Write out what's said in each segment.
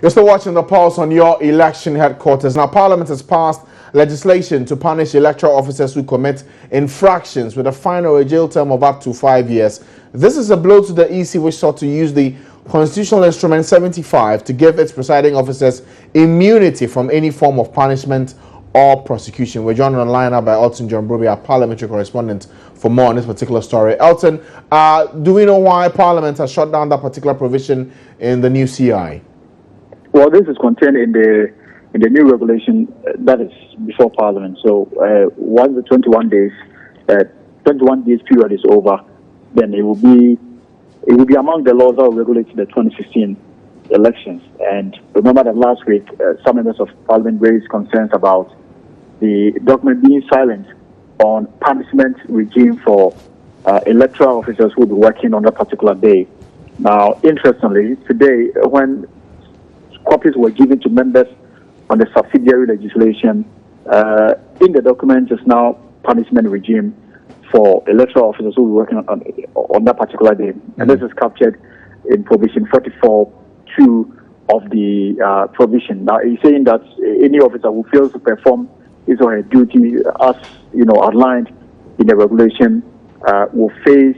You're still watching The Pulse on your election headquarters. Now, Parliament has passed legislation to punish electoral officers who commit infractions with a fine or a jail term of up to 5 years. This is a blow to the EC, which sought to use the Constitutional Instrument 75 to give its presiding officers immunity from any form of punishment or prosecution. We're joined online now by Elton John Broby, our parliamentary correspondent, for more on this particular story. Elton, do we know why Parliament has shut down that particular provision in the new CI? Well, this is contained in the new regulation that is before Parliament. So once the 21 days period is over, then it will be among the laws that will regulate the 2015 elections. And remember that last week, some members of Parliament raised concerns about the document being silent on punishment regime for electoral officers who will be working on that particular day. Now, interestingly, today, when copies were given to members on the subsidiary legislation, in the document is now punishment regime for electoral officers who will be working on that particular day. And this is captured in provision 44(2) of the provision. Now, he's saying that any officer who fails to perform his or her duty as outlined in the regulation will face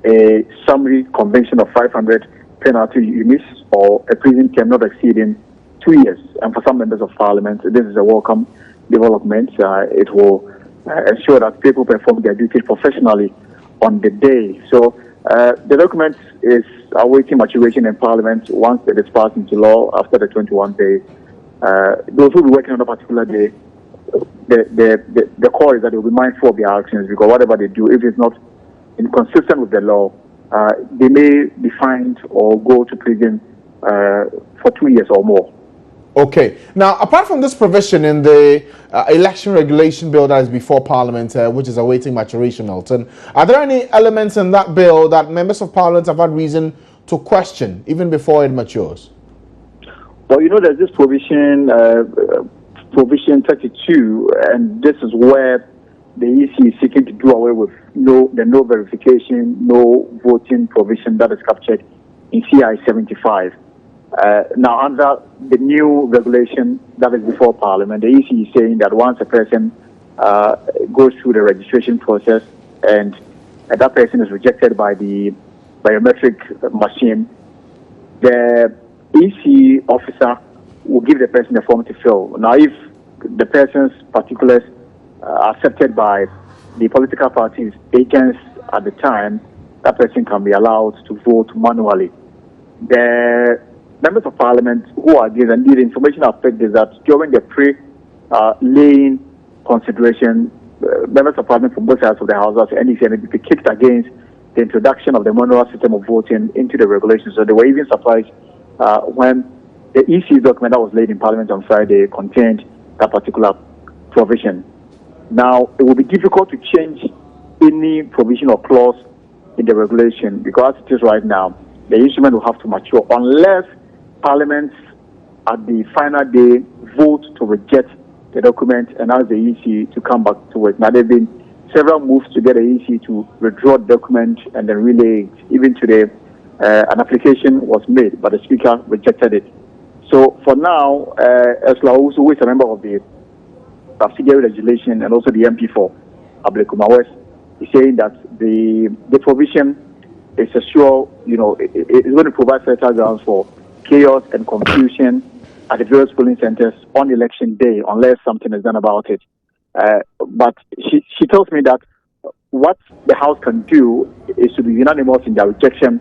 a summary conviction of 500 penalty units or a prison term not exceeding 2 years. And for some members of Parliament, this is a welcome development. It will ensure that people perform their duties professionally on the day. So the document is awaiting maturation in Parliament. Once it is passed into law after the 21 days, those who will be working on a particular day, the core is that they will be mindful of their actions, because whatever they do, if it's not inconsistent with the law, they may be fined or go to prison for 2 years or more. Okay. Now, apart from this provision in the election regulation bill that is before Parliament, which is awaiting maturation, Elton, are there any elements in that bill that members of Parliament have had reason to question even before it matures? Well, there's this provision 32, and this is where the EC is seeking to do away with no verification, no voting provision that is captured in CI 75. Now, under the new regulation that is before Parliament, the EC is saying that once a person goes through the registration process and that person is rejected by the biometric machine, the EC officer will give the person a form to fill. Now, if the person's particulars are accepted by the political party's agents at the time, that person can be allowed to vote manually. The members of Parliament who are given the information aspect is that during the pre-laying consideration, members of Parliament from both sides of the House, as NDC and NDP, kicked against the introduction of the manual system of voting into the regulations. So they were even surprised when the EC document that was laid in Parliament on Friday contained that particular provision. Now, it will be difficult to change any provision or clause in the regulation, because as it is right now, the instrument will have to mature unless Parliament at the final day vote to reject the document and ask the EC to come back to work. Now, there have been several moves to get the EC to withdraw the document and then relay it. Even today, an application was made, but the Speaker rejected it. So for now, as Laos, who is a member of the subsidiary legislation and also the MP for Ablekuma West, is saying that the provision is a sure, it's going to provide fertile grounds for chaos and confusion at the various polling centers on election day unless something is done about it. But she tells me that what the House can do is to be unanimous in their rejection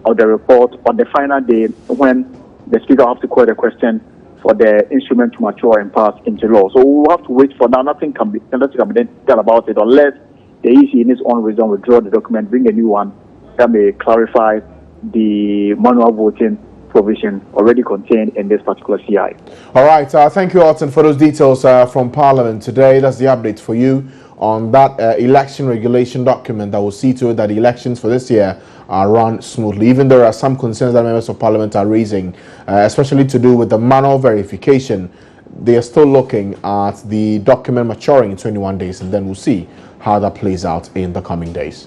of the report on the final day when the Speaker has to call the question for the instrument to mature and pass into law. So we'll have to wait for now. Nothing can be done about it unless the EC in its own wisdom withdraw the document, bring a new one that may clarify the manual voting provision already contained in this particular CI. All right. Thank you, Elton, for those details from Parliament today. That's the update for you on that election regulation document that will see to it that the elections for this year are run smoothly. Even there are some concerns that members of Parliament are raising, especially to do with the manual verification. They are still looking at the document maturing in 21 days, and then we'll see how that plays out in the coming days.